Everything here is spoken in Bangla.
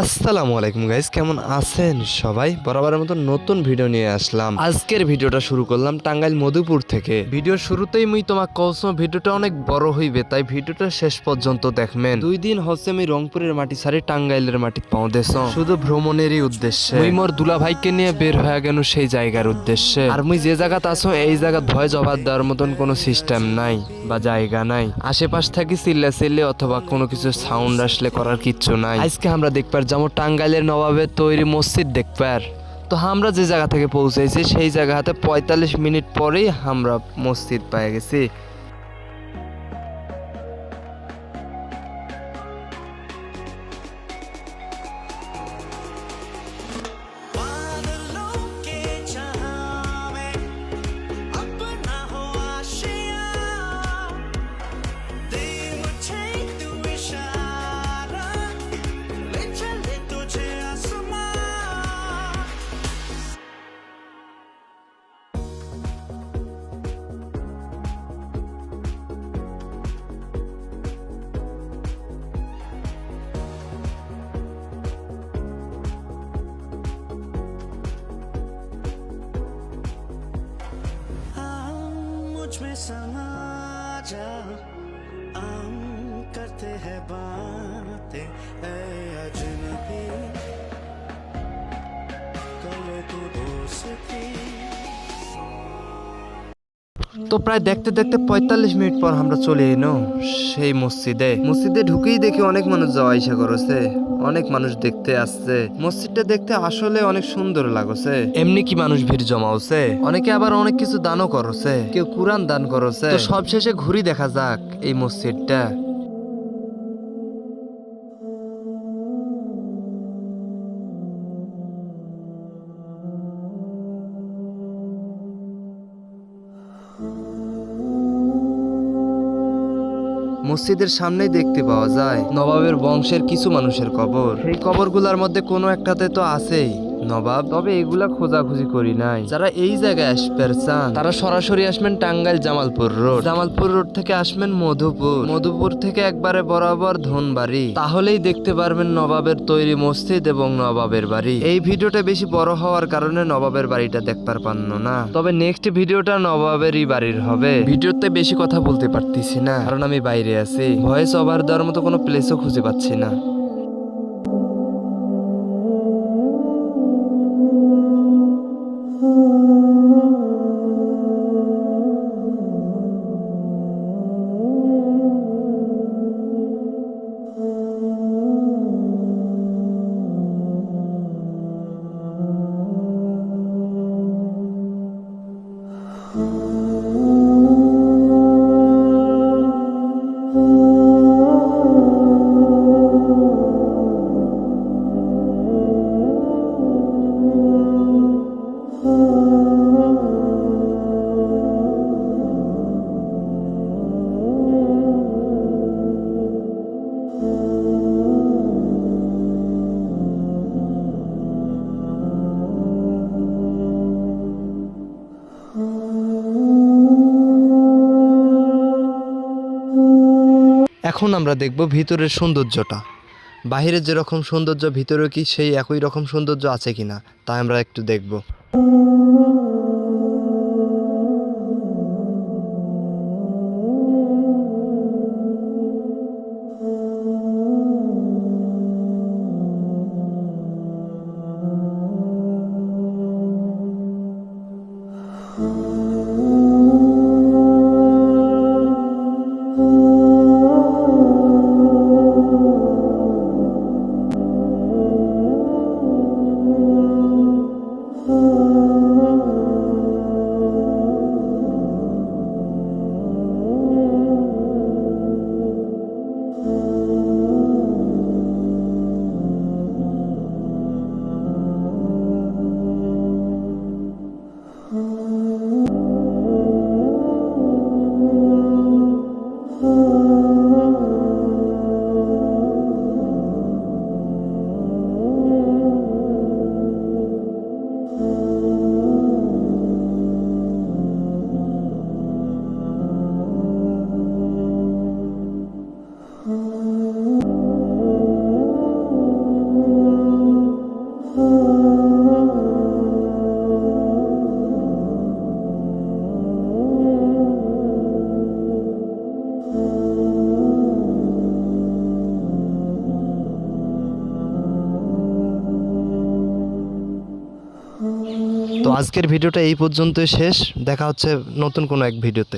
আসসালামু আলাইকুম গাইস, কেমন আছেন সবাই? বরাবরের মতো নতুন ভিডিও নিয়ে আসলাম। আজকের ভিডিওটা শুরু করলাম টাঙ্গাইল মধুপুর থেকে। ভিডিওর শুরুতেই মুই তোমাক কওছো ভিডিওটা অনেক বড় হইবে, তাই ভিডিওটা শেষ পর্যন্ত দেখবেন। 2 দিন হচ্ছে আমি রংপুরের মাটি ছাড়ি টাঙ্গাইলের মাটি পৌঁছেছ, শুধু ভ্রমণেরই উদ্দেশ্যে। মুই মোর দুলা ভাইকে নিয়ে বের হয়ে গেল সেই জায়গার উদ্দেশ্যে। আর মুই যে জায়গাতে আছো এই জায়গা ভয় জবাব দেওয়ার মতন কোনো সিস্টেম নাই বা জায়গা নাই। আশেপাশ থাকি চিল্লা অথবা কোনো কিছু সাউন্ড আসলে করার কিচ্ছু নাই। আজকে আমরা দেখবার যেমন টাঙ্গাইলের নবাবের তৈরি মসজিদ দেখবার। তো আমরা যে জায়গা থেকে পৌঁছাইছি সেই জায়গাতে 45 মিনিট পরেই আমরা মসজিদ পেয়ে গেছি। में समा जा हम करते हैं बातें ऐ अजनबी कल तू दोस्ती। তো প্রায় দেখতে দেখতে 45 মিনিট পর আমরা চলে এলো সেই মসজিদে ঢুকেই দেখি অনেক মানুষ যাওয়া আইসা করছে, অনেক মানুষ দেখতে আসছে। মসজিদটা দেখতে আসলে অনেক সুন্দর লাগছে। এমনি কি মানুষ ভিড় জমাওছে, অনেকে আবার অনেক কিছু দানও করছে, কেউ কুরআন দান করছে। তো সব শেষে ঘুরি দেখা যাক এই মসজিদটা। মসজিদের সামনেই দেখতে পাওয়া যায় নবাবের বংশের কিছু মানুষের কবর। সেই কবরগুলোর মধ্যে কোনো একটাতে তো আছেই নবাব, তবে এগুলা খোঁজাখুঁজি করি নাই। যারা এই জায়গায় আসবেন চান তারা সরাসরি আসবেন টাঙ্গাইল জামালপুর রোড থেকে আসবেন মধুপুর থেকে একবারে বরাবর ধনবাড়ি, তাহলেই দেখতে পারবেন নবাবের তৈরি মসজিদ এবং নবাবের বাড়ি। এই ভিডিওটা বেশি বড় হওয়ার কারণে নবাবের বাড়িটা দেখতে পারনো না, তবে নেক্সট ভিডিওটা নবাবেরই বাড়ির হবে। ভিডিওতে বেশি কথা বলতে পারতেছি না কারণ আমি বাইরে আছি, ভয়েস ওভার দেওয়ার মতো কোনো প্লেসও খুঁজে পাচ্ছি না। এখন আমরা দেখব ভিতরের সৌন্দর্যটা। বাহিরের যেরকম সৌন্দর্য ভিতরে কি সেই একই রকম সৌন্দর্য আছে কিনা তা আমরা একটু দেখব। আজকের ভিডিওটা এই পর্যন্তই শেষ, দেখা হচ্ছে নতুন কোনো এক ভিডিওতে।